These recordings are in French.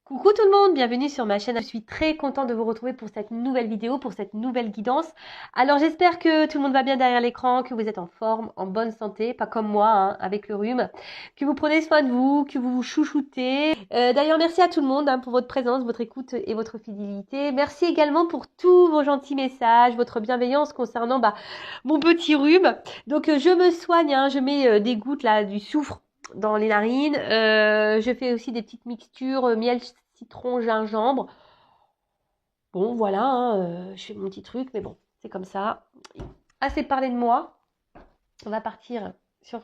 Coucou tout le monde, bienvenue sur ma chaîne. Je suis très contente de vous retrouver pour cette nouvelle vidéo, pour cette nouvelle guidance. Alors j'espère que tout le monde va bien derrière l'écran, que vous êtes en forme, en bonne santé, pas comme moi hein, avec le rhume, que vous prenez soin de vous, que vous vous chouchoutez. D'ailleurs merci à tout le monde hein, pour votre présence, votre écoute et votre fidélité. Merci également pour tous vos gentils messages, votre bienveillance concernant mon petit rhume. Donc je me soigne, hein, je mets des gouttes là du soufre dans les narines. Je fais aussi des petites mixtures miel, citron, gingembre. Bon, voilà, hein, je fais mon petit truc, mais bon, c'est comme ça. Assez parlé de moi. On va partir sur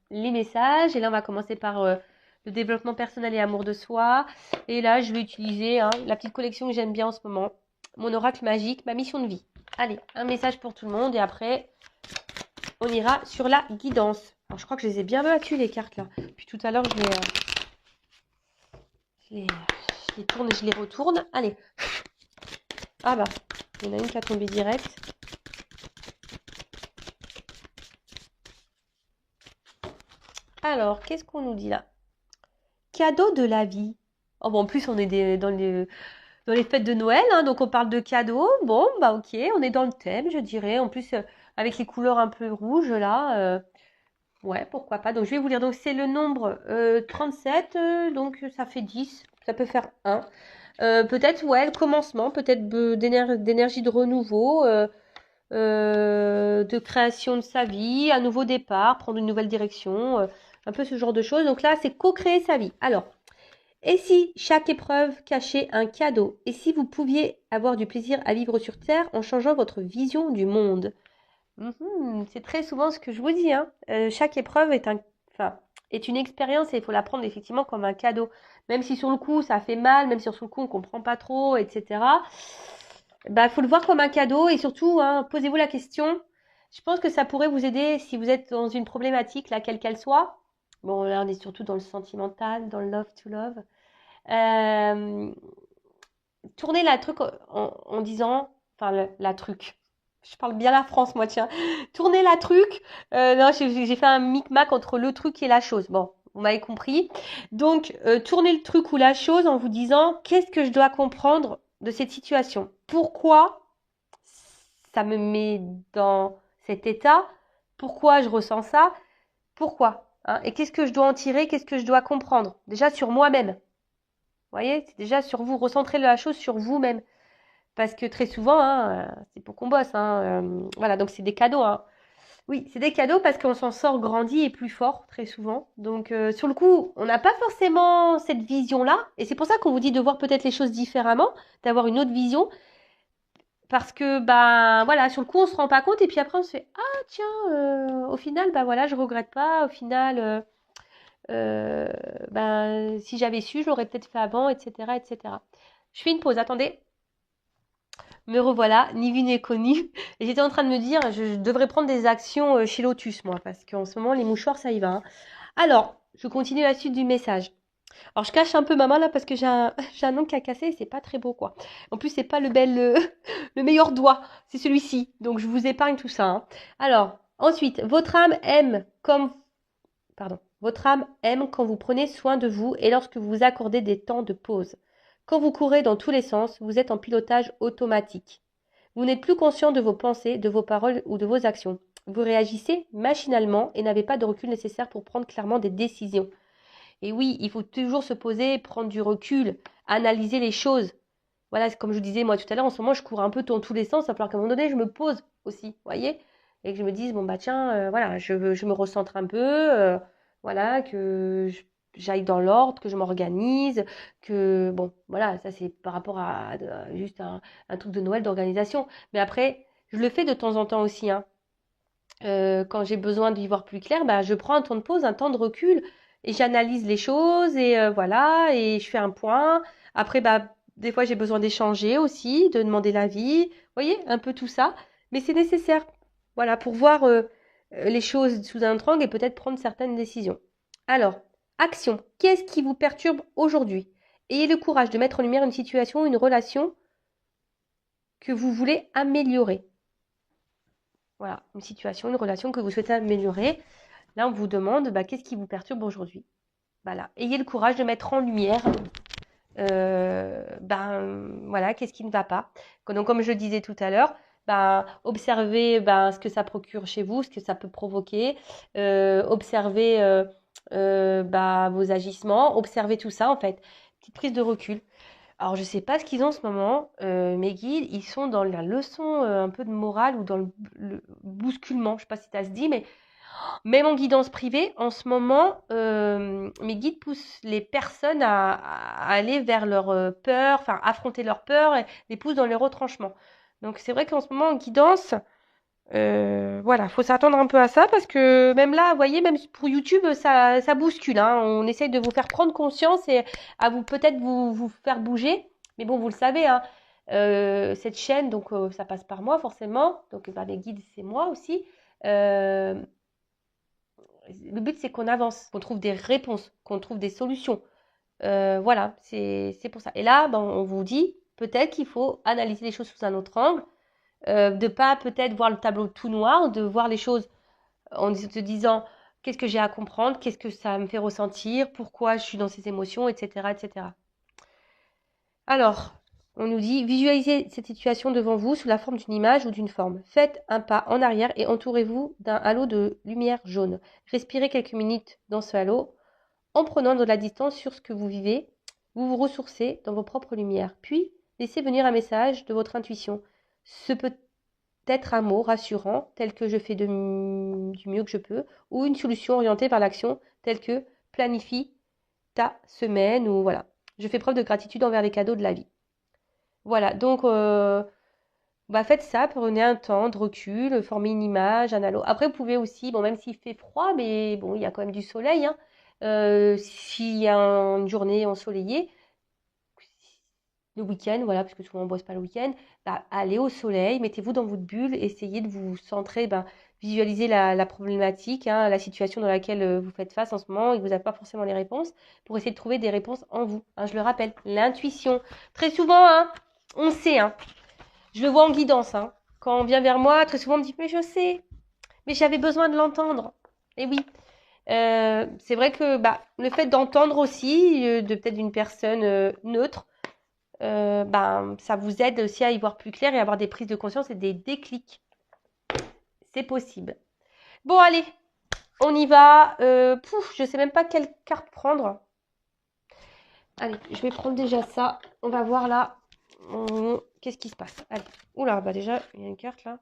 les messages. Et là, on va commencer par le développement personnel et amour de soi. Et là, je vais utiliser la petite collection que j'aime bien en ce moment. Mon oracle magique, ma mission de vie. Allez, un message pour tout le monde. Et après, on ira sur la guidance. Alors, je crois que je les ai bien battues, les cartes, là. Puis tout à l'heure, je les tourne et je les retourne. Allez. Ah bah, il y en a une qui a tombé direct. Alors, qu'est-ce qu'on nous dit là? Cadeau de la vie. Oh bon, en plus, on est dans les fêtes de Noël, hein, donc on parle de cadeaux. Bon, bah ok, on est dans le thème, je dirais. En plus, avec les couleurs un peu rouges là. Ouais, pourquoi pas. Donc, je vais vous lire. Donc, c'est le nombre 37, donc ça fait 10. Ça peut faire 1. Peut-être, ouais, le commencement, peut-être d'énergie de renouveau. De création de sa vie, un nouveau départ, prendre une nouvelle direction, un peu ce genre de choses. Donc là, c'est co-créer sa vie. Alors, et si chaque épreuve cachait un cadeau? Et si vous pouviez avoir du plaisir à vivre sur Terre en changeant votre vision du monde? C'est très souvent ce que je vous dis. Hein. Chaque épreuve est une expérience et il faut la prendre effectivement comme un cadeau. Même si sur le coup ça fait mal, même si sur le coup on comprend pas trop, etc. Bah, faut le voir comme un cadeau et surtout, hein, posez-vous la question. Je pense que ça pourrait vous aider si vous êtes dans une problématique, laquelle qu'elle soit. Bon, là, on est surtout dans le sentimental, dans le love to love. Euh, Tournez la truc en disant, enfin, la truc. Je parle bien la France, moi, tiens. Tournez la truc. Non, j'ai fait un micmac entre le truc et la chose. Bon, vous m'avez compris. Donc, tournez le truc ou la chose en vous disant, qu'est-ce que je dois comprendre de cette situation? Pourquoi ça me met dans cet état? Pourquoi je ressens ça? Pourquoi? Hein? Et qu'est-ce que je dois en tirer? Qu'est-ce que je dois comprendre? Déjà sur moi-même. Vous voyez, c'est déjà sur vous. Recentrez la chose sur vous-même. Parce que très souvent, hein, c'est pour qu'on bosse. Hein, voilà, donc c'est des cadeaux. Hein. Oui, c'est des cadeaux parce qu'on s'en sort grandi et plus fort, très souvent. Donc, sur le coup, on n'a pas forcément cette vision-là. Et c'est pour ça qu'on vous dit de voir peut-être les choses différemment, d'avoir une autre vision. Parce que, bah, voilà, sur le coup, on se rend pas compte. Et puis après, on se fait, ah, tiens, au final, bah voilà, je regrette pas. Au final, ben, si j'avais su, je l'aurais peut-être fait avant, etc., etc. Je fais une pause, attendez. Me revoilà, ni vu ni connu. Et j'étais en train de me dire, je devrais prendre des actions chez Lotus, moi, parce qu'en ce moment, les mouchoirs, ça y va. Hein. Alors, je continue la suite du message. Alors, je cache un peu ma main là parce que j'ai un ongle qui a cassé et c'est pas très beau, quoi. En plus, c'est pas le meilleur doigt, c'est celui-ci. Donc, je vous épargne tout ça. Hein. Alors, ensuite, votre âme aime quand vous prenez soin de vous et lorsque vous vous accordez des temps de pause. Quand vous courez dans tous les sens, vous êtes en pilotage automatique. Vous n'êtes plus conscient de vos pensées, de vos paroles ou de vos actions. Vous réagissez machinalement et n'avez pas de recul nécessaire pour prendre clairement des décisions. Et oui, il faut toujours se poser, prendre du recul, analyser les choses. Voilà, comme je vous disais moi tout à l'heure, en ce moment, je cours un peu dans tous les sens. Il va falloir qu'à un moment donné, je me pose aussi, vous voyez? Et que je me dise, bon, bah tiens, voilà, je me recentre un peu, voilà, j'aille dans l'ordre, que je m'organise, que, bon, voilà, ça c'est par rapport à juste un truc de Noël d'organisation. Mais après, je le fais de temps en temps aussi, hein. Quand j'ai besoin d'y voir plus clair, bah, je prends un temps de pause, un temps de recul et j'analyse les choses et voilà, et je fais un point. Après, bah, des fois, j'ai besoin d'échanger aussi, de demander l'avis. Vous voyez, un peu tout ça. Mais c'est nécessaire, voilà, pour voir les choses sous un angle et peut-être prendre certaines décisions. Alors, action. Qu'est-ce qui vous perturbe aujourd'hui? Ayez le courage de mettre en lumière une situation, une relation que vous voulez améliorer. Voilà, une situation, une relation que vous souhaitez améliorer. Là, on vous demande, bah, qu'est-ce qui vous perturbe aujourd'hui? Voilà. Ayez le courage de mettre en lumière voilà, qu'est-ce qui ne va pas. Donc, comme je le disais tout à l'heure, observez ce que ça procure chez vous, ce que ça peut provoquer, observez vos agissements, observez tout ça en fait. Petite prise de recul. Alors, je sais pas ce qu'ils ont en ce moment, mes guides, ils sont dans la leçon un peu de morale ou dans le bousculement, je sais pas si ça se dit, mais même en guidance privée, en ce moment, mes guides poussent les personnes à aller vers leur peur, enfin affronter leur peur, et les poussent dans les retranchements. Donc c'est vrai qu'en ce moment, en guidance, voilà, faut s'attendre un peu à ça parce que même là, vous voyez, même pour YouTube, ça bouscule, hein. On essaye de vous faire prendre conscience et à vous peut-être vous faire bouger. Mais bon, vous le savez, hein, cette chaîne, donc ça passe par moi forcément. Donc les guides, c'est moi aussi. Euh, le but, c'est qu'on avance, qu'on trouve des réponses, qu'on trouve des solutions. Voilà, c'est pour ça. Et là, on vous dit peut-être qu'il faut analyser les choses sous un autre angle, de pas peut-être voir le tableau tout noir, de voir les choses en se disant qu'est-ce que j'ai à comprendre, qu'est-ce que ça me fait ressentir, pourquoi je suis dans ces émotions, etc., etc. Alors, on nous dit visualisez cette situation devant vous sous la forme d'une image ou d'une forme. Faites un pas en arrière et entourez-vous d'un halo de lumière jaune. Respirez quelques minutes dans ce halo en prenant de la distance sur ce que vous vivez. Vous vous ressourcez dans vos propres lumières. Puis, laissez venir un message de votre intuition. Ce peut être un mot rassurant tel que je fais du mieux que je peux ou une solution orientée vers l'action telle que planifie ta semaine ou voilà. Je fais preuve de gratitude envers les cadeaux de la vie. Voilà, donc faites ça, prenez un temps de recul, formez une image, un halo. Après, vous pouvez aussi, bon, même s'il fait froid, mais bon, il y a quand même du soleil, hein. S'il y a une journée ensoleillée, le week-end, voilà, parce que souvent on bosse pas le week-end, allez au soleil, mettez-vous dans votre bulle, essayez de vous centrer, visualisez la problématique, hein, la situation dans laquelle vous faites face en ce moment et que vous n'avez pas forcément les réponses, pour essayer de trouver des réponses en vous. Hein, je le rappelle, l'intuition. Très souvent, hein, on sait, hein, je le vois en guidance, hein, quand on vient vers moi, très souvent on me dit, mais je sais, mais j'avais besoin de l'entendre. Et oui, c'est vrai que le fait d'entendre aussi, de peut-être d'une personne neutre, ça vous aide aussi à y voir plus clair et à avoir des prises de conscience et des déclics. C'est possible. Bon, allez, on y va. Je sais même pas quelle carte prendre. Allez, je vais prendre déjà ça. On va voir là. Qu'est-ce qui se passe? Allez. Oula, déjà, il y a une carte là.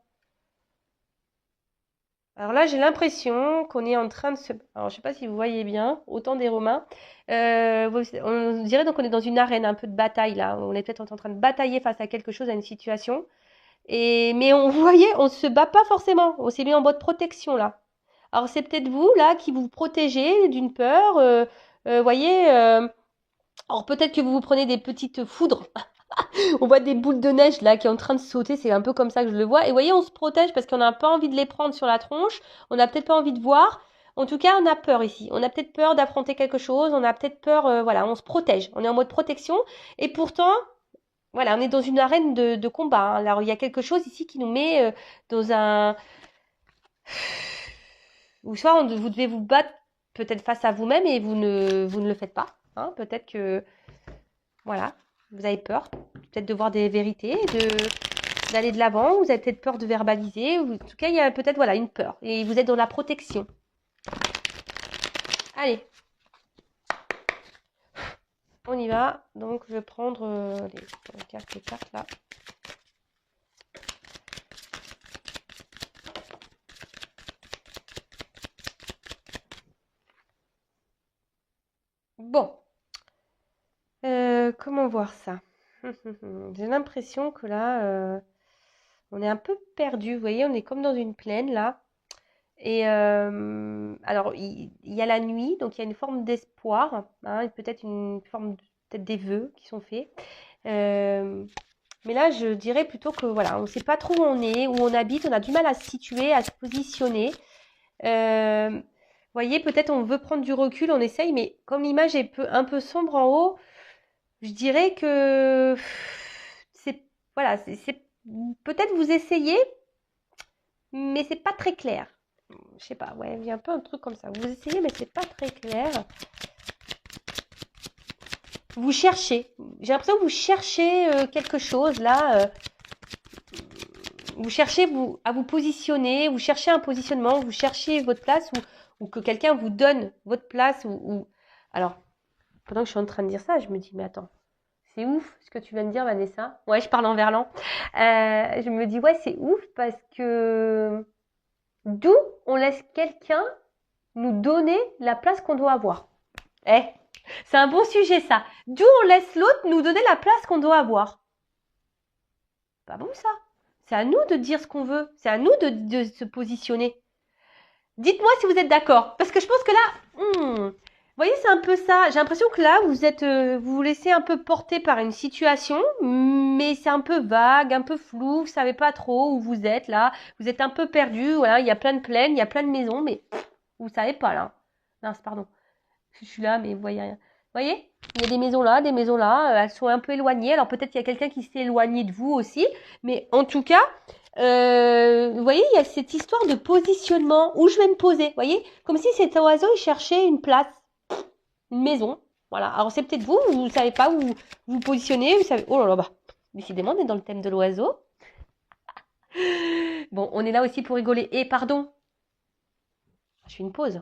Alors là, j'ai l'impression qu'on est en train de se... Alors, je sais pas si vous voyez bien, au temps des Romains. On dirait donc qu'on est dans une arène, un peu de bataille là. On est peut-être en train de batailler face à quelque chose, à une situation. Mais vous voyez, on ne se bat pas forcément. On s'est mis en mode protection là. Alors c'est peut-être vous là qui vous protégez d'une peur. Voyez. Alors peut-être que vous vous prenez des petites foudres. On voit des boules de neige là qui est en train de sauter. C'est un peu comme ça que je le vois. Et voyez, on se protège parce qu'on n'a pas envie de les prendre sur la tronche. On n'a peut-être pas envie de voir. En tout cas, on a peur ici. On a peut-être peur d'affronter quelque chose. On a peut-être peur. Voilà, on se protège. On est en mode protection. Et pourtant, voilà, on est dans une arène de combat. Hein. Alors, il y a quelque chose ici qui nous met dans un... Ou soit vous devez vous battre peut-être face à vous-même et vous ne le faites pas. Hein. Peut-être que, voilà, vous avez peur peut-être de voir des vérités, d'aller de l'avant. Vous avez peut-être peur de verbaliser. En tout cas, il y a peut-être, voilà, une peur. Et vous êtes dans la protection. Allez. On y va. Donc, je vais prendre les cartes là. Bon. Comment voir ça? J'ai l'impression que là, on est un peu perdu. Vous voyez, on est comme dans une plaine là. Et alors, il y a la nuit, donc il y a une forme d'espoir, hein, peut-être une forme, peut-être des vœux qui sont faits. Mais là, je dirais plutôt que voilà, on ne sait pas trop où on est, où on habite, on a du mal à se situer, à se positionner. Vous voyez, peut-être on veut prendre du recul, on essaye, mais comme l'image est un peu sombre en haut, je dirais que c'est voilà, c'est peut-être vous essayez, mais c'est pas très clair. Je sais pas, ouais, il y a un peu un truc comme ça. Vous essayez, mais c'est pas très clair. Vous cherchez. J'ai l'impression que vous cherchez quelque chose là. Vous cherchez à vous positionner, vous cherchez un positionnement, vous cherchez votre place ou que quelqu'un vous donne votre place. Alors, pendant que je suis en train de dire ça, je me dis, mais attends, c'est ouf ce que tu viens de dire, Vanessa. Ouais, je parle en verlan. Je me dis, ouais, c'est ouf parce que d'où on laisse quelqu'un nous donner la place qu'on doit avoir. Eh, c'est un bon sujet ça. D'où on laisse l'autre nous donner la place qu'on doit avoir. Pas bon ça. C'est à nous de dire ce qu'on veut. C'est à nous de se positionner. Dites-moi si vous êtes d'accord. Parce que je pense que là, vous voyez, c'est un peu ça. J'ai l'impression que là, vous vous laissez un peu porter par une situation, mais c'est un peu vague, un peu flou. Vous savez pas trop où vous êtes là. Vous êtes un peu perdu. Voilà, il y a plein de plaines, il y a plein de maisons, mais vous savez pas là. Mince, pardon. Je suis là, mais vous voyez rien. Vous voyez, il y a des maisons là, elles sont un peu éloignées. Alors peut-être qu'il y a quelqu'un qui s'est éloigné de vous aussi, mais en tout cas, vous voyez, il y a cette histoire de positionnement, où je vais me poser. Vous voyez, comme si cet oiseau il cherchait une place, une maison. Voilà. Alors c'est peut-être vous savez pas où vous positionnez, vous savez. Oh là là, bah, décidément, on est dans le thème de l'oiseau. Bon, on est là aussi pour rigoler. Et pardon, je fais une pause.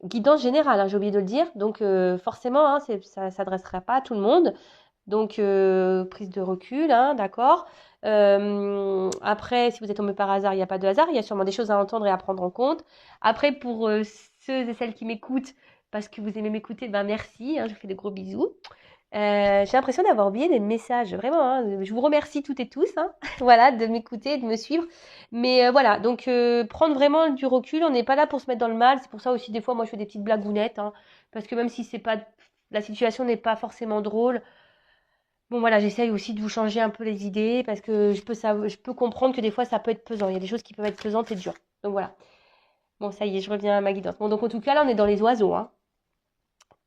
Guidance générale, hein, j'ai oublié de le dire. Donc forcément, hein, ça ne s'adressera pas à tout le monde. Donc prise de recul, hein, d'accord. Après, si vous êtes tombé par hasard, il n'y a pas de hasard. Il y a sûrement des choses à entendre et à prendre en compte. Après, pour ceux et celles qui m'écoutent, parce que vous aimez m'écouter, ben merci, hein, je vous fais de gros bisous. J'ai l'impression d'avoir oublié des messages, vraiment. Hein, je vous remercie toutes et tous, hein, voilà, de m'écouter, de me suivre. Mais voilà, donc prendre vraiment du recul, on n'est pas là pour se mettre dans le mal. C'est pour ça aussi des fois, moi, je fais des petites blagounettes, hein, parce que même si c'est pas, la situation n'est pas forcément drôle, bon voilà, j'essaye aussi de vous changer un peu les idées, parce que je peux comprendre que des fois, ça peut être pesant. Il y a des choses qui peuvent être pesantes et dures. Donc voilà. Bon, ça y est, je reviens à ma guidance. Bon, donc en tout cas, là, on est dans les oiseaux, hein.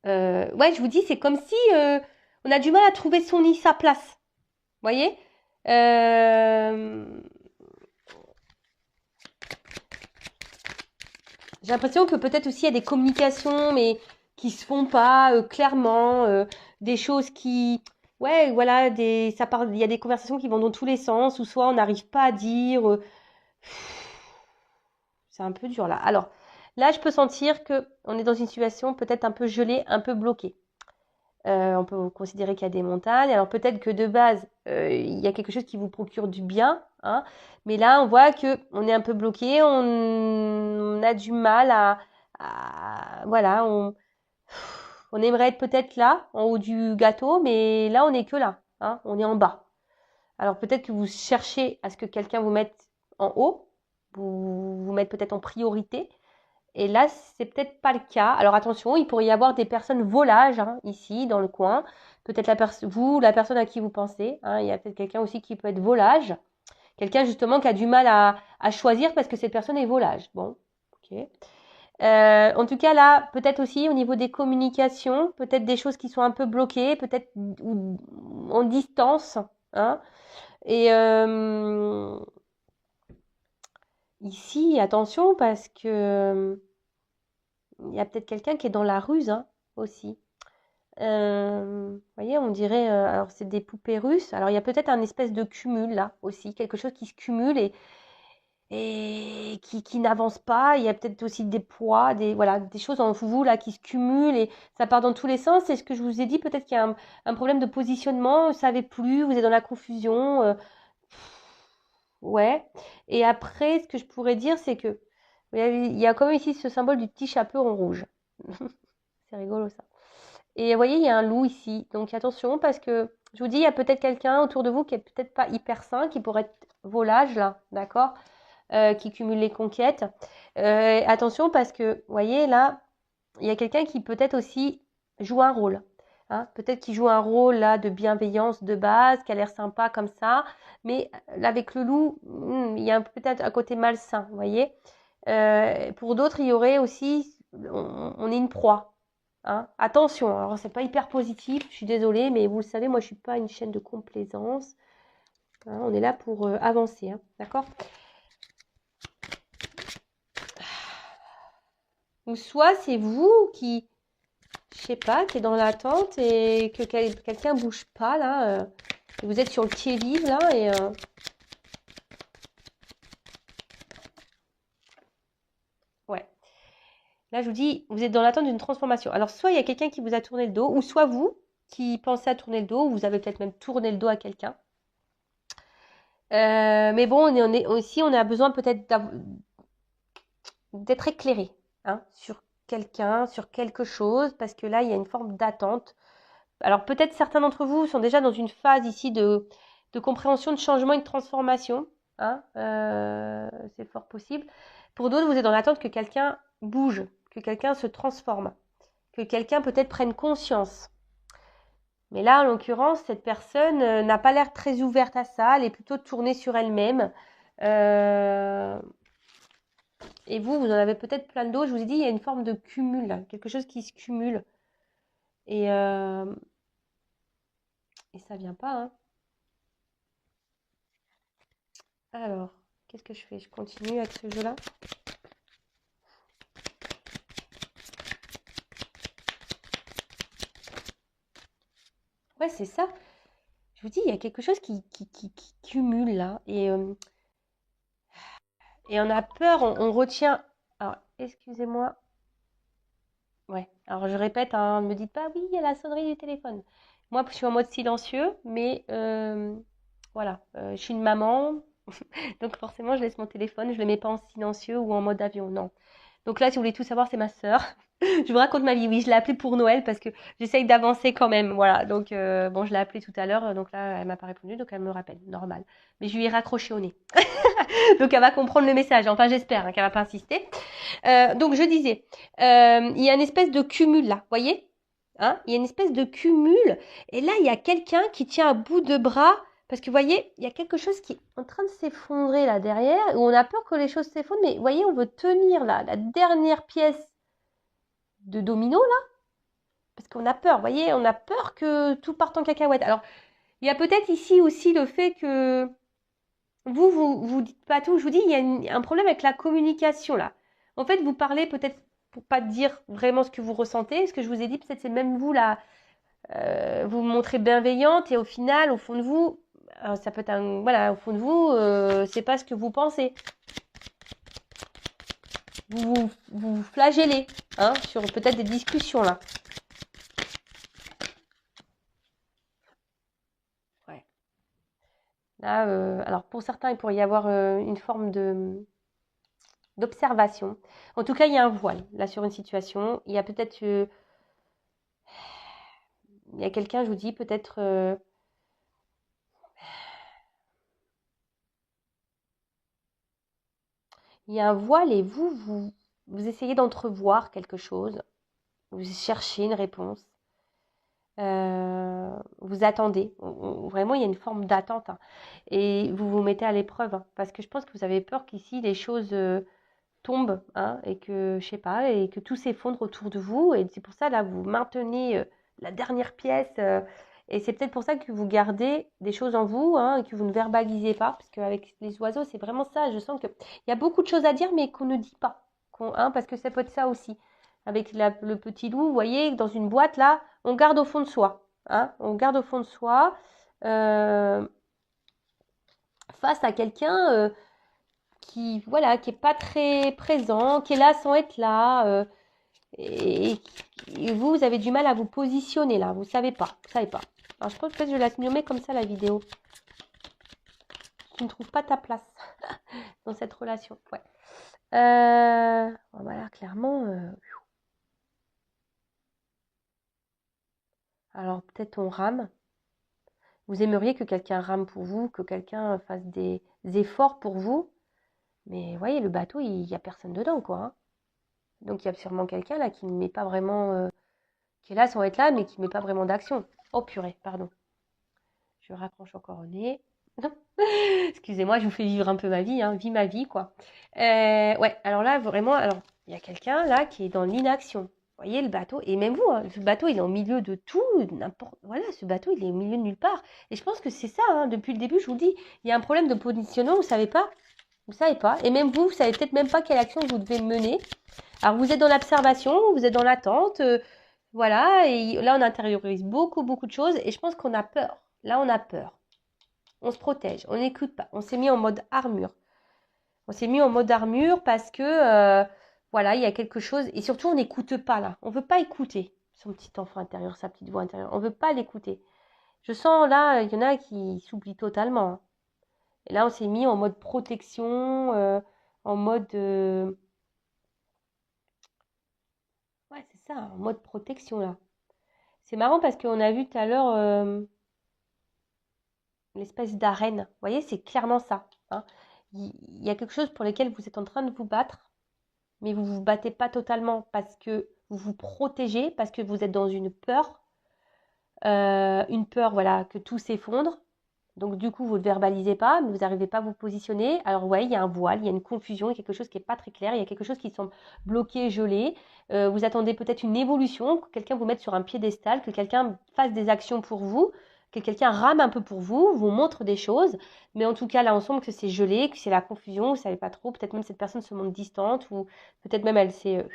Ouais, je vous dis, c'est comme si on a du mal à trouver son nid, sa place. Vous voyez. J'ai l'impression que peut-être aussi il y a des communications, mais qui se font pas clairement, des choses qui, ouais, voilà, ça parle, il y a des conversations qui vont dans tous les sens, ou soit on n'arrive pas à dire. C'est un peu dur là. Alors là, je peux sentir que on est dans une situation peut-être un peu gelée, un peu bloquée. On peut considérer qu'il y a des montagnes. Alors peut-être que de base, il y a quelque chose qui vous procure du bien, hein, mais là, on voit que on est un peu bloqué, on a du mal voilà, on aimerait être peut-être là, en haut du gâteau, mais là, on n'est que là, hein, on est en bas. Alors peut-être que vous cherchez à ce que quelqu'un vous mette en haut, vous mette peut-être en priorité, et là, c'est peut-être pas le cas. Alors attention, il pourrait y avoir des personnes volages, hein, ici dans le coin. Peut-être la personne à qui vous pensez, hein. Il y a peut-être quelqu'un aussi qui peut être volage. Quelqu'un justement qui a du mal à choisir parce que cette personne est volage. Bon, ok. En tout cas là, peut-être aussi au niveau des communications, peut-être des choses qui sont un peu bloquées, peut-être en distance, hein. Et ici, attention parce que il y a peut-être quelqu'un qui est dans la ruse, hein, aussi. Vous voyez, on dirait, alors c'est des poupées russes. Alors il y a peut-être un espèce de cumul là aussi, quelque chose qui se cumule et qui n'avance pas. Il y a peut-être aussi des poids, voilà, des choses en vous là qui se cumulent et ça part dans tous les sens. C'est ce que je vous ai dit, peut-être qu'il y a un problème de positionnement, vous savez plus, vous êtes dans la confusion. Ouais. Et après, ce que je pourrais dire, c'est que il y a quand même ici ce symbole du petit chaperon rouge. C'est rigolo ça. Et vous voyez, il y a un loup ici. Donc attention parce que je vous dis, il y a peut-être quelqu'un autour de vous qui est peut-être pas hyper sain, qui pourrait être volage là, d'accord, qui cumule les conquêtes. Attention parce que, vous voyez, là, il y a quelqu'un qui peut-être aussi joue un rôle. Hein. Peut-être qu'il joue un rôle là de bienveillance de base, qui a l'air sympa comme ça. Mais là, avec le loup, il y a peut-être un côté malsain, vous voyez. Pour d'autres, il y aurait aussi, on est une proie. Hein. Attention, alors c'est pas hyper positif, je suis désolée, mais vous le savez, moi je suis pas une chaîne de complaisance. Hein, on est là pour avancer, hein, d'accord? Ou soit c'est vous qui je sais pas, qui est dans l'attente et que quelqu'un bouge pas là. Vous êtes sur le qui-vive là et ouais. Là, je vous dis, vous êtes dans l'attente d'une transformation. Alors, soit il y a quelqu'un qui vous a tourné le dos, ou soit vous qui pensez à tourner le dos, ou vous avez peut-être même tourné le dos à quelqu'un. Mais bon, aussi, on a besoin peut-être d'être éclairé hein, sur quelqu'un, sur quelque chose, parce que là, il y a une forme d'attente. Alors, peut-être certains d'entre vous sont déjà dans une phase ici de compréhension, de changement et de transformation. Hein, c'est fort possible. Pour d'autres, vous êtes dans l'attente que quelqu'un bouge, que quelqu'un se transforme, que quelqu'un peut-être prenne conscience. Mais là, en l'occurrence, cette personne n'a pas l'air très ouverte à ça, elle est plutôt tournée sur elle-même. Et vous en avez peut-être plein d'autres. Je vous ai dit, il y a une forme de cumul, là, quelque chose qui se cumule. Et, euh, et ça vient pas. Hein. Alors, qu'est-ce que je fais? Je continue avec ce jeu-là. Ouais, c'est ça. Je vous dis, il y a quelque chose qui cumule là. Et on a peur, on retient. Alors, excusez-moi. Ouais, alors je répète, hein, ne me dites pas oui, il y a la sonnerie du téléphone. Moi, je suis en mode silencieux, mais voilà, je suis une maman, donc forcément, je laisse mon téléphone, je le mets pas en silencieux ou en mode avion, non. Donc là, si vous voulez tout savoir, c'est ma sœur. Je vous raconte ma vie. Oui, je l'ai appelée pour Noël parce que j'essaye d'avancer quand même. Voilà. Donc, bon, je l'ai appelée tout à l'heure. Donc là, elle m'a pas répondu. Donc, elle me rappelle. Normal. Mais je lui ai raccroché au nez. Donc, elle va comprendre le message. Enfin, j'espère hein, qu'elle va pas insister. Donc, je disais, il y a une espèce de cumul là. Voyez hein. Il y a une espèce de cumul. Et là, il y a quelqu'un qui tient à bout de bras. Parce que vous voyez, il y a quelque chose qui est en train de s'effondrer là derrière, où on a peur que les choses s'effondrent, mais vous voyez, on veut tenir là, la dernière pièce de domino là, parce qu'on a peur, vous voyez, on a peur que tout parte en cacahuète. Alors, il y a peut-être ici aussi le fait que vous dites pas tout, je vous dis, il y a un problème avec la communication là. En fait, vous parlez peut-être pour pas dire vraiment ce que vous ressentez, ce que je vous ai dit, peut-être c'est même vous là, vous vous montrez bienveillante et au final, au fond de vous, ça peut être un, voilà, au fond de vous, c'est pas ce que vous pensez. Vous flagellez, hein, sur peut-être des discussions là. Ouais. Là, alors pour certains, il pourrait y avoir une forme d'observation. En tout cas, il y a un voile là sur une situation. Il y a peut-être, il y a quelqu'un, je vous dis, peut-être. Il y a un voile et vous essayez d'entrevoir quelque chose. Vous cherchez une réponse. Vous attendez. Vraiment, il y a une forme d'attente. Hein. Et vous vous mettez à l'épreuve. Hein, parce que je pense que vous avez peur qu'ici, les choses tombent. Hein, et que, je sais pas, et que tout s'effondre autour de vous. Et c'est pour ça, là, vous maintenez la dernière pièce. Et c'est peut-être pour ça que vous gardez des choses en vous hein, et que vous ne verbalisez pas. Parce qu'avec les oiseaux, c'est vraiment ça. Je sens qu'il y a beaucoup de choses à dire, mais qu'on ne dit pas. Hein, parce que ça peut être ça aussi. Avec le petit loup, vous voyez, dans une boîte, là, on garde au fond de soi. Hein, on garde au fond de soi face à quelqu'un qui, voilà, qui est pas très présent, qui est là sans être là. Et vous avez du mal à vous positionner là. Vous savez pas. Vous savez pas. Alors, je pense que je vais la nommer comme ça, la vidéo. Tu ne trouves pas ta place dans cette relation. Ouais. Voilà, clairement. Alors, peut-être on rame. Vous aimeriez que quelqu'un rame pour vous, que quelqu'un fasse des efforts pour vous. Mais vous voyez, le bateau, il n'y a personne dedans, quoi. Hein. Donc il y a sûrement quelqu'un là qui ne met pas vraiment, qui est là sans être là, mais qui ne met pas vraiment d'action. Oh purée, pardon. Je raccroche encore au nez. Excusez-moi, je vous fais vivre un peu ma vie, hein, vis ma vie, quoi. Ouais, alors là, vraiment, alors il y a quelqu'un là qui est dans l'inaction. Vous voyez le bateau, et même vous, hein, ce bateau, il est au milieu de tout, n'importe. Voilà, ce bateau, il est au milieu de nulle part. Et je pense que c'est ça, hein, depuis le début, je vous dis, il y a un problème de positionnement, vous savez pas. Vous savez pas. Et même vous savez peut-être même pas quelle action vous devez mener. Alors vous êtes dans l'observation, vous êtes dans l'attente. Voilà, et là, on intériorise beaucoup, beaucoup de choses et je pense qu'on a peur. Là, on a peur. On se protège, on n'écoute pas. On s'est mis en mode armure. On s'est mis en mode armure parce que, voilà, il y a quelque chose. Et surtout, on n'écoute pas là. On ne veut pas écouter son petit enfant intérieur, sa petite voix intérieure. On ne veut pas l'écouter. Je sens là, il y en a qui s'oublient totalement, hein. Et là, on s'est mis en mode protection, en mode... ouais, c'est ça, en mode protection là. C'est marrant parce qu'on a vu tout à l'heure l'espèce d'arène. Vous voyez, c'est clairement ça, hein. Il y a quelque chose pour lequel vous êtes en train de vous battre, mais vous ne vous battez pas totalement parce que vous vous protégez, parce que vous êtes dans une peur, voilà, que tout s'effondre. Donc du coup, vous ne le verbalisez pas, mais vous n'arrivez pas à vous positionner. Alors ouais, il y a un voile, il y a une confusion, il y a quelque chose qui n'est pas très clair, il y a quelque chose qui semble bloqué, gelé. Vous attendez peut-être une évolution, que quelqu'un vous mette sur un piédestal, que quelqu'un fasse des actions pour vous, que quelqu'un rame un peu pour vous, vous montre des choses. Mais en tout cas, là, on sent que c'est gelé, que c'est la confusion, vous ne savez pas trop. Peut-être même cette personne se montre distante, ou peut-être même elle s'est...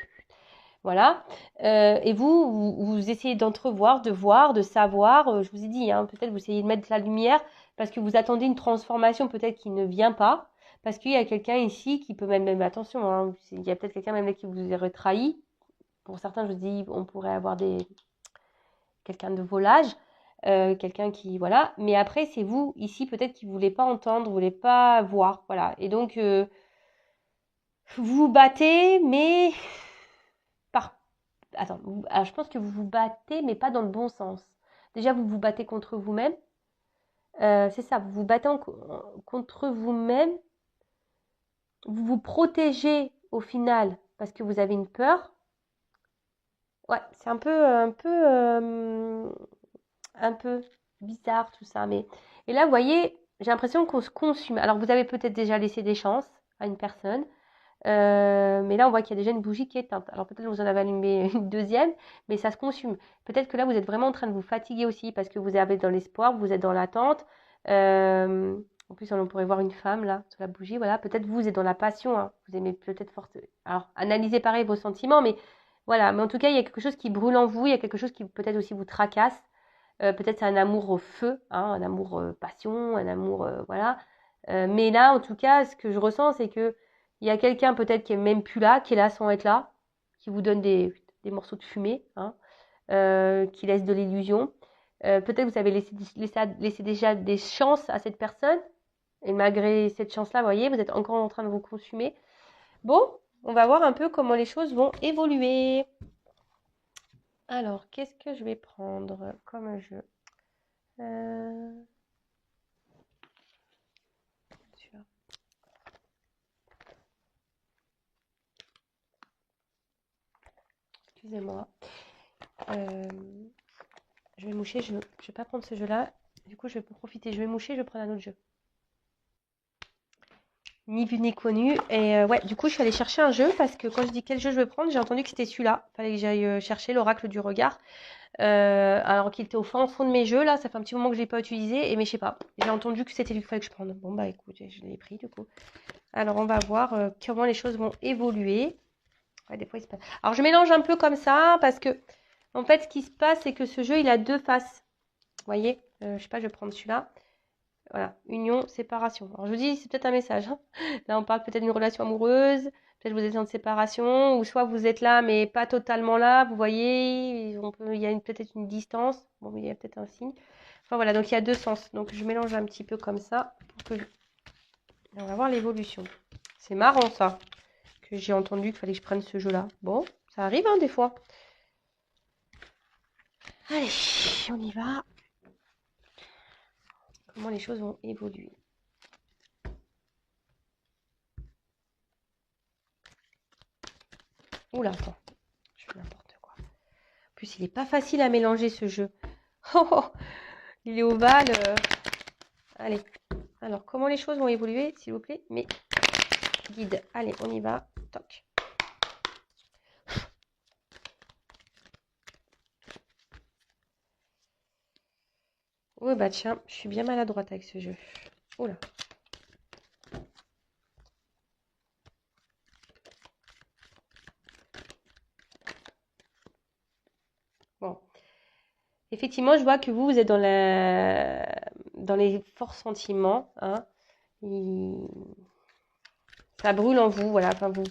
voilà. Et vous essayez d'entrevoir, de voir, de savoir. Je vous ai dit, hein, peut-être vous essayez de mettre la lumière parce que vous attendez une transformation peut-être qui ne vient pas. Parce qu'il y a quelqu'un ici qui peut même attention, hein, il y a peut-être quelqu'un même là qui vous aurait trahi. Pour certains, je vous dis, on pourrait avoir quelqu'un de vos âges, quelqu'un qui, voilà. Mais après, c'est vous ici peut-être qui ne voulez pas entendre, vous ne voulez pas voir, voilà. Et donc, vous vous battez, mais par attends, alors je pense que vous vous battez, mais pas dans le bon sens. Déjà, vous vous battez contre vous-même. C'est ça, vous vous battez contre vous-même. Vous vous protégez au final parce que vous avez une peur. Ouais, c'est un peu bizarre tout ça. Mais et là, vous voyez, j'ai l'impression qu'on se consume. Alors, vous avez peut-être déjà laissé des chances à une personne. Mais là, on voit qu'il y a déjà une bougie qui est éteinte. Alors peut-être que vous en avez allumé une deuxième, mais ça se consume. Peut-être que là, vous êtes vraiment en train de vous fatiguer aussi parce que vous avez dans l'espoir, vous êtes dans l'attente. En plus, on pourrait voir une femme là sur la bougie. Voilà, peut-être vous êtes dans la passion, hein. Vous aimez peut-être forte. Alors, analysez pareil vos sentiments, mais voilà. Mais en tout cas, il y a quelque chose qui brûle en vous. Il y a quelque chose qui peut-être aussi vous tracasse. Peut-être c'est un amour au feu, hein, un amour passion, un amour voilà. Mais là, en tout cas, ce que je ressens, c'est que il y a quelqu'un peut-être qui est même plus là, qui est là sans être là, qui vous donne des morceaux de fumée, hein, qui laisse de l'illusion. Peut-être que vous avez laissé déjà des chances à cette personne, et malgré cette chance-là, vous voyez, vous êtes encore en train de vous consumer. Bon, on va voir un peu comment les choses vont évoluer. Alors, qu'est-ce que je vais prendre comme jeu? Celui-là. Excusez-moi. Je vais moucher, je vais pas prendre ce jeu-là. Du coup, je vais profiter. Je vais moucher, je vais prendre un autre jeu. Ni vu ni connu. Et ouais, du coup, je suis allée chercher un jeu parce que quand je dis quel jeu je vais prendre, j'ai entendu que c'était celui-là. Fallait que j'aille chercher l'oracle du regard. Alors qu'il était au fond de mes jeux, là, ça fait un petit moment que je ne l'ai pas utilisé. Et mais je sais pas, j'ai entendu que c'était lui qu'il fallait que je prenne. Bon, bah écoutez, je l'ai pris du coup. Alors, on va voir comment les choses vont évoluer. Ouais, des fois, il se passe. Alors, je mélange un peu comme ça parce que, en fait, ce qui se passe, c'est que ce jeu, il a deux faces. Vous voyez, je sais pas, je vais prendre celui-là. Voilà, union, séparation. Alors je vous dis, c'est peut-être un message, hein. Là, on parle peut-être d'une relation amoureuse, peut-être vous êtes en séparation, ou soit vous êtes là, mais pas totalement là, vous voyez, il y a peut-être une distance, bon, il y a peut-être un signe. Enfin voilà, donc il y a deux sens. Donc je mélange un petit peu comme ça, pour que... Et on va voir l'évolution. C'est marrant ça, que j'ai entendu qu'il fallait que je prenne ce jeu-là. Bon, ça arrive, hein, des fois. Allez, on y va. Comment les choses vont évoluer. Oula, attends, je fais n'importe quoi. En plus, il n'est pas facile à mélanger ce jeu. Oh, oh, il est ovale. Allez, alors comment les choses vont évoluer, s'il vous plaît? Mais guide, allez, on y va. Toc. Oh bah tiens, je suis bien maladroite avec ce jeu. Oula. effectivement, je vois que vous êtes dans les forts sentiments, hein. Il- Ça brûle en vous, voilà. Enfin, vous...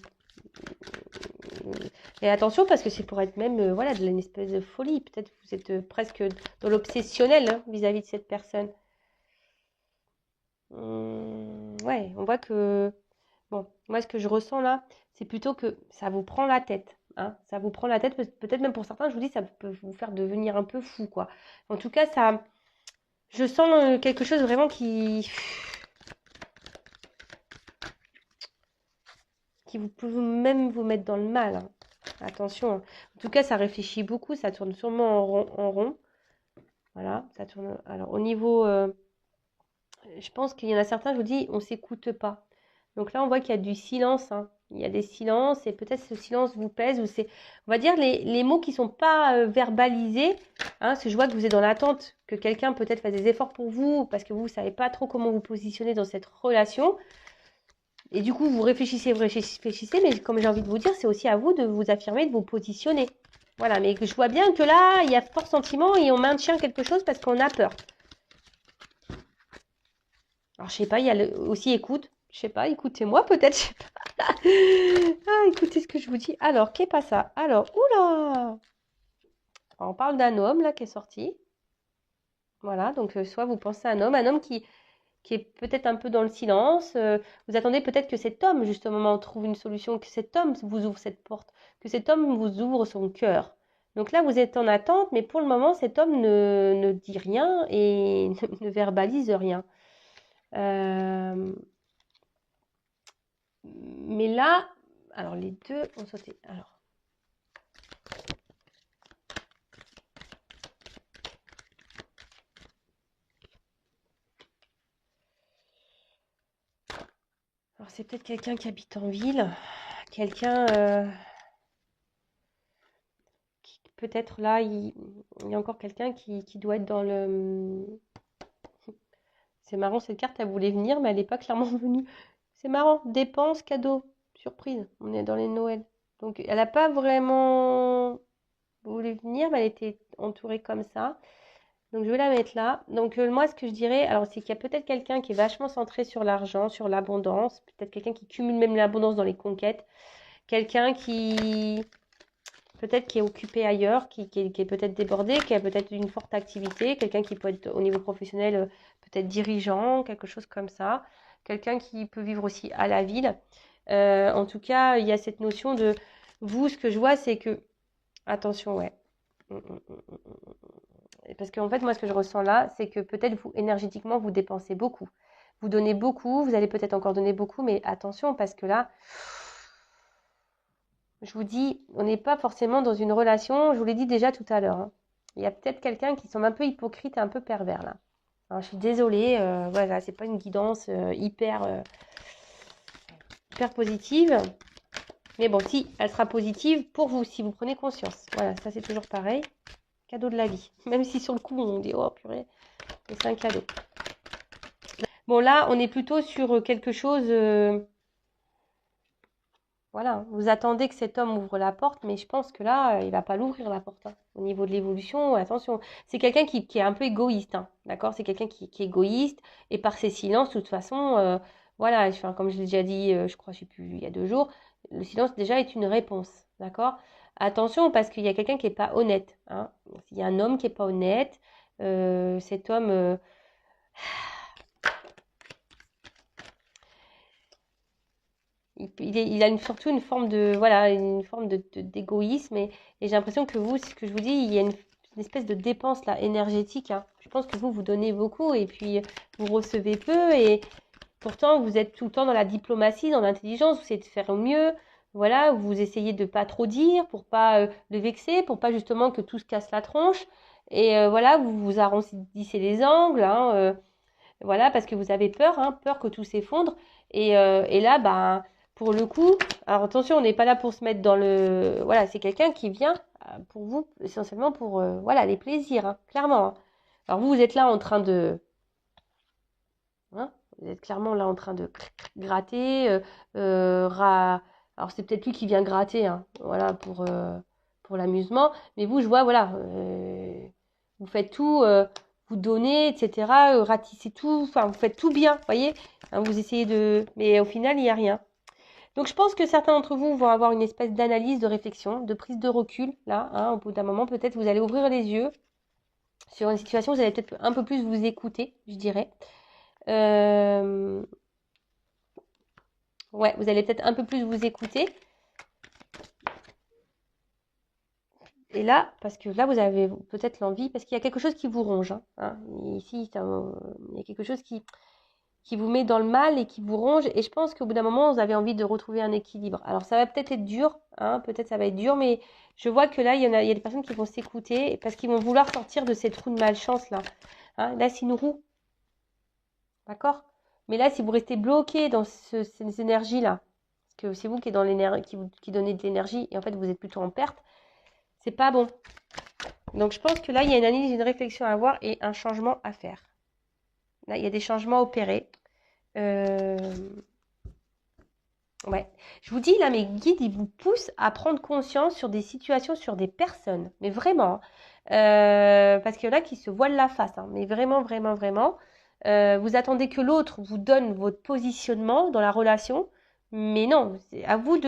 Et attention, parce que c'est pour être même, voilà, de une espèce de folie. Peut-être que vous êtes presque dans l'obsessionnel, hein, vis-à-vis de cette personne. Ouais, on voit que... Bon, moi, ce que je ressens là, c'est plutôt que ça vous prend la tête, hein. Ça vous prend la tête, peut-être même pour certains, je vous dis, ça peut vous faire devenir un peu fou, quoi. En tout cas, ça... Je sens quelque chose vraiment qui vous peut même vous mettre dans le mal, hein. Attention, hein. En tout cas, ça réfléchit beaucoup, ça tourne sûrement en rond. Voilà, ça tourne. Alors, au niveau, je pense qu'il y en a certains, je vous dis, on s'écoute pas. Donc là, on voit qu'il y a du silence, hein. Il y a des silences et peut-être ce silence vous pèse ou c'est, on va dire, les mots qui sont pas verbalisés, hein, parce que je vois que vous êtes dans l'attente que quelqu'un peut-être fasse des efforts pour vous parce que vous ne savez pas trop comment vous positionner dans cette relation. Et du coup, vous réfléchissez, mais comme j'ai envie de vous dire, c'est aussi à vous de vous affirmer, de vous positionner. Voilà, mais je vois bien que là, il y a fort sentiment et on maintient quelque chose parce qu'on a peur. Alors, je sais pas, il y a aussi écoute. Je sais pas, écoutez-moi peut-être, je sais pas. Ah, écoutez ce que je vous dis. Alors, qu'est pas ça? Alors, oula! On parle d'un homme là qui est sorti. Voilà, donc soit vous pensez à un homme qui est peut-être un peu dans le silence. Vous attendez peut-être que cet homme, justement, trouve une solution, que cet homme vous ouvre cette porte, que cet homme vous ouvre son cœur. Donc là, vous êtes en attente, mais pour le moment, cet homme ne dit rien et ne verbalise rien. Mais là, alors les deux ont sauté. Alors c'est peut-être quelqu'un qui habite en ville, quelqu'un peut-être là, il y a encore quelqu'un qui doit être dans le... C'est marrant, cette carte, elle voulait venir, mais elle n'est pas clairement venue. C'est marrant, dépenses, cadeaux, surprise, on est dans les Noëls. Donc elle n'a pas vraiment voulu venir, mais elle était entourée comme ça. Donc je vais la mettre là. Donc moi, ce que je dirais, alors c'est qu'il y a peut-être quelqu'un qui est vachement centré sur l'argent, sur l'abondance, peut-être quelqu'un qui cumule même l'abondance dans les conquêtes, quelqu'un qui peut-être qui est occupé ailleurs, qui est peut-être débordé, qui a peut-être une forte activité, quelqu'un qui peut être au niveau professionnel, peut-être dirigeant, quelque chose comme ça, quelqu'un qui peut vivre aussi à la ville. En tout cas, il y a cette notion de vous, ce que je vois, c'est que attention, ouais. Parce qu'en fait, moi, ce que je ressens là, c'est que peut-être vous, énergétiquement, vous dépensez beaucoup. Vous donnez beaucoup, vous allez peut-être encore donner beaucoup, mais attention, parce que là, je vous dis, on n'est pas forcément dans une relation, je vous l'ai dit déjà tout à l'heure, hein. Il y a peut-être quelqu'un qui semble un peu hypocrite et un peu pervers là. Alors, je suis désolée, voilà, c'est pas une guidance hyper positive. Mais bon, si, elle sera positive pour vous, si vous prenez conscience. Voilà, ça c'est toujours pareil. Cadeau de la vie. Même si sur le coup, on dit, oh purée, c'est un cadeau. Bon, là, on est plutôt sur quelque chose... voilà, vous attendez que cet homme ouvre la porte, mais je pense que là, il va pas l'ouvrir la porte, hein. Au niveau de l'évolution, attention. C'est quelqu'un qui est un peu égoïste, hein, d'accord? C'est quelqu'un qui est égoïste, et par ses silences, de toute façon, voilà, enfin, comme je l'ai déjà dit, je crois, je sais plus, il y a 2 jours, le silence déjà est une réponse, d'accord? Attention, parce qu'il y a quelqu'un qui est pas honnête, hein. Il y a un homme qui est pas honnête, cet homme... il a surtout une forme de voilà une forme d'égoïsme et j'ai l'impression que vous, ce que je vous dis, il y a une espèce de dépense là énergétique, hein. Je pense que vous donnez beaucoup et puis vous recevez peu et pourtant vous êtes tout le temps dans la diplomatie, dans l'intelligence, vous essayez de faire au mieux. Voilà, vous essayez de pas trop dire pour pas le vexer, pour pas justement que tout se casse la tronche et voilà, vous arrondissez les angles, hein, voilà, parce que vous avez peur, hein, peur que tout s'effondre. Et là, ben, pour le coup, alors attention, on n'est pas là pour se mettre dans le... Voilà, c'est quelqu'un qui vient pour vous, essentiellement pour, voilà, les plaisirs, hein, clairement, hein. Alors vous êtes là en train de... hein, vous êtes clairement là en train de gratter. Alors c'est peut-être lui qui vient gratter, hein, voilà, pour l'amusement. Mais vous, je vois, voilà, Vous faites tout, vous donnez, etc. Ratissez tout, enfin, vous faites tout bien, voyez. Hein, vous essayez de... Mais au final, il n'y a rien. Donc, je pense que certains d'entre vous vont avoir une espèce d'analyse, de réflexion, de prise de recul, là. Hein, au bout d'un moment, peut-être vous allez ouvrir les yeux sur une situation, vous allez peut-être un peu plus vous écouter, je dirais. Ouais, vous allez peut-être un peu plus vous écouter. Et là, parce que là, vous avez peut-être l'envie, parce qu'il y a quelque chose qui vous ronge. Hein. Ici, il y a quelque chose qui vous met dans le mal et qui vous ronge. Et je pense qu'au bout d'un moment, vous avez envie de retrouver un équilibre. Alors, ça va peut-être être dur, hein, peut-être ça va être dur, mais je vois que là, il y a des personnes qui vont s'écouter parce qu'ils vont vouloir sortir de cette roue de malchance là. Hein, là, c'est une roue, d'accord? Mais là, si vous restez bloqué dans ces énergies-là, parce que c'est vous qui, est dans l'énergie, qui donnez de l'énergie et en fait, vous êtes plutôt en perte, c'est pas bon. Donc, je pense que là, il y a une analyse, une réflexion à avoir et un changement à faire. Là, il y a des changements opérés. Ouais. Je vous dis, là, mes guides, ils vous poussent à prendre conscience sur des situations, sur des personnes. Mais vraiment. Parce qu'il y en a qui se voilent la face. Hein, mais vraiment, vraiment, vraiment. Vous attendez que l'autre vous donne votre positionnement dans la relation. Mais non, c'est à vous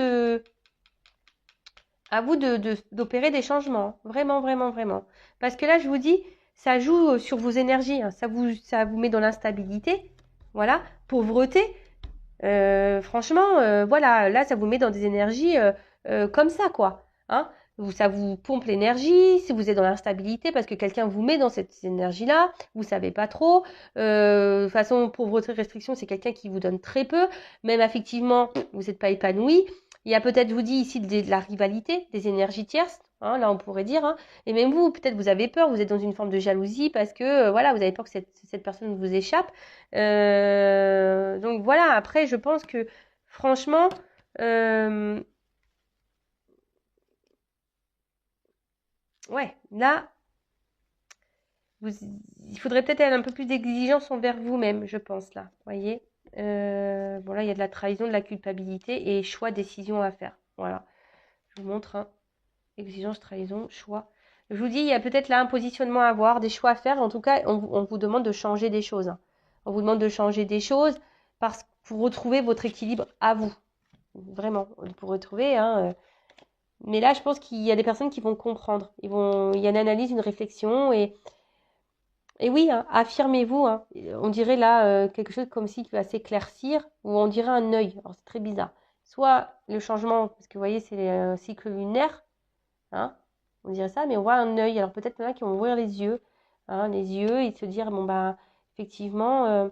d'opérer des changements. Vraiment, vraiment, vraiment. Parce que là, je vous dis, ça joue sur vos énergies. Hein, ça vous met dans l'instabilité. Voilà. Pauvreté. Franchement, voilà, là, ça vous met dans des énergies comme ça, quoi. Hein. Ça vous pompe l'énergie, si vous êtes dans l'instabilité, parce que quelqu'un vous met dans cette énergie-là, vous savez pas trop. De toute façon, pauvreté, restriction, c'est quelqu'un qui vous donne très peu. Même affectivement, vous n'êtes pas épanoui. Il y a peut-être, je vous dis ici, de la rivalité, des énergies tierces. Hein, là, on pourrait dire. Hein. Et même vous, peut-être, vous avez peur, vous êtes dans une forme de jalousie parce que, voilà, vous avez peur que cette personne vous échappe. Donc voilà, après, je pense que franchement, ouais, là, vous, il faudrait peut-être avoir un peu plus d'exigence envers vous-même, je pense, là. Voyez. Bon, là, il y a de la trahison, de la culpabilité et choix, décision à faire. Voilà. Je vous montre, hein. Exigence, trahison, choix. Je vous dis, il y a peut-être là un positionnement à avoir, des choix à faire. En tout cas, on vous demande de changer des choses. Hein. On vous demande de changer des choses parce que pour retrouver votre équilibre à vous. Vraiment, pour retrouver. Hein. Mais là, je pense qu'il y a des personnes qui vont comprendre. Il y a une analyse, une réflexion. Et oui, hein, affirmez-vous. Hein. On dirait là quelque chose comme si qui va s'éclaircir, ou on dirait un œil. Alors, c'est très bizarre. Soit le changement, parce que vous voyez, c'est un cycle lunaire. Hein, on dirait ça, mais on voit un œil. Alors, peut-être qu'il y en a qui vont ouvrir les yeux, et se dire, bon, bah, effectivement,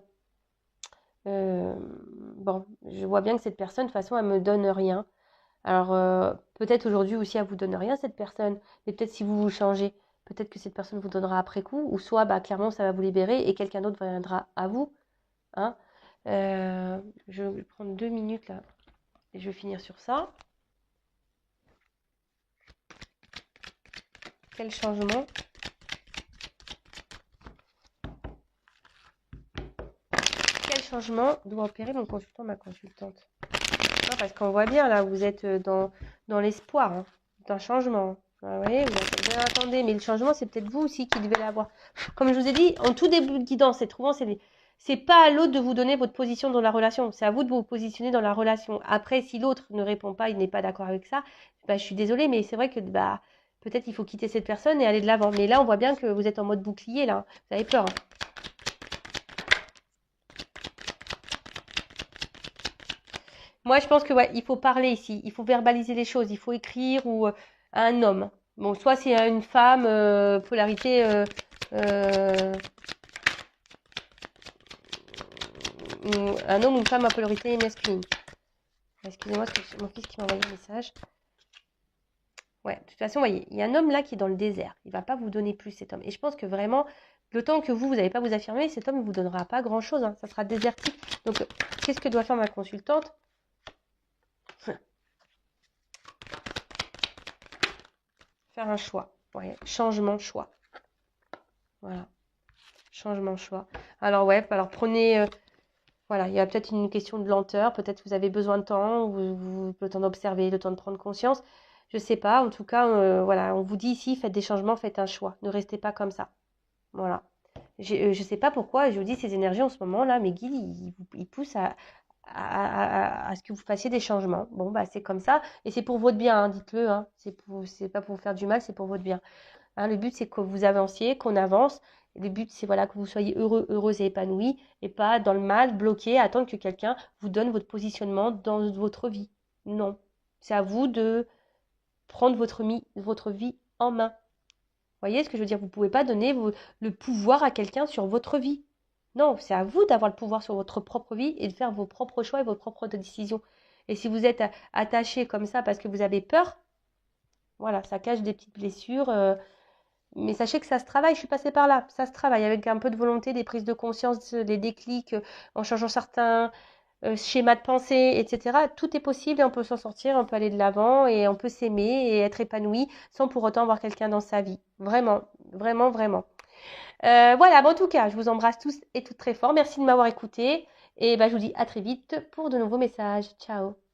bon, je vois bien que cette personne, de toute façon, elle me donne rien. Alors, peut-être aujourd'hui aussi, elle vous donne rien, cette personne. Mais peut-être si vous vous changez, peut-être que cette personne vous donnera après coup. Ou soit, bah, clairement, ça va vous libérer et quelqu'un d'autre viendra à vous. Hein. Je vais prendre 2 minutes là. Et je vais finir sur ça. Quel changement? Quel changement doit opérer mon consultant, ma consultante? Non, parce qu'on voit bien, là, vous êtes dans l'espoir hein, d'un changement. Vous voyez, vous attendez, mais le changement, c'est peut-être vous aussi qui devez l'avoir. Comme je vous ai dit, en tout début de guidance, c'est pas à l'autre de vous donner votre position dans la relation. C'est à vous de vous positionner dans la relation. Après, si l'autre ne répond pas, il n'est pas d'accord avec ça, bah, je suis désolée, mais c'est vrai que bah, peut-être il faut quitter cette personne et aller de l'avant. Mais là, on voit bien que vous êtes en mode bouclier, là. Vous avez peur. Hein. Moi, je pense que ouais, il faut parler ici, il faut verbaliser les choses, il faut écrire ou à un homme. Bon, soit c'est à une femme, polarité, euh, un homme ou une femme à polarité masculine. Excusez-moi, c'est mon fils qui m'a envoyé un message. Ouais, de toute façon, vous voyez, il y a un homme là qui est dans le désert. Il va pas vous donner plus, cet homme. Et je pense que vraiment, le temps que vous n'allez pas vous affirmer, cet homme ne vous donnera pas grand-chose. Hein. Ça sera désertique. Donc, qu'est-ce que doit faire ma consultante? Faire un choix. Ouais, changement, choix. Voilà. Changement, choix. Alors ouais, alors prenez, voilà, il y a peut-être une question de lenteur, peut-être vous avez besoin de temps, le temps d'observer, le temps de prendre conscience, je sais pas, en tout cas, voilà, on vous dit ici, faites des changements, faites un choix, ne restez pas comme ça. Voilà. Je sais pas pourquoi, je vous dis ces énergies en ce moment-là, mes guides, ils poussent à ce que vous fassiez des changements. Bon, bah c'est comme ça, et c'est pour votre bien, hein, dites-le, hein. C'est pas pour vous faire du mal, c'est pour votre bien. Hein, le but, c'est que vous avanciez, qu'on avance. Le but, c'est voilà, que vous soyez heureux, heureuse et épanoui, et pas dans le mal, bloqué, à attendre que quelqu'un vous donne votre positionnement dans votre vie. Non. C'est à vous de prendre votre vie en main. Vous voyez ce que je veux dire? Vous ne pouvez pas donner le pouvoir à quelqu'un sur votre vie. Non, c'est à vous d'avoir le pouvoir sur votre propre vie et de faire vos propres choix et vos propres décisions. Et si vous êtes attaché comme ça parce que vous avez peur, voilà, ça cache des petites blessures. Mais sachez que ça se travaille, je suis passée par là. Ça se travaille avec un peu de volonté, des prises de conscience, des déclics, en changeant certains schémas de pensée, etc. Tout est possible et on peut s'en sortir, on peut aller de l'avant et on peut s'aimer et être épanoui sans pour autant avoir quelqu'un dans sa vie. Vraiment, vraiment, vraiment. Voilà, bon, en tout cas, je vous embrasse tous et toutes très fort. Merci de m'avoir écouté et bah, je vous dis à très vite pour de nouveaux messages. Ciao.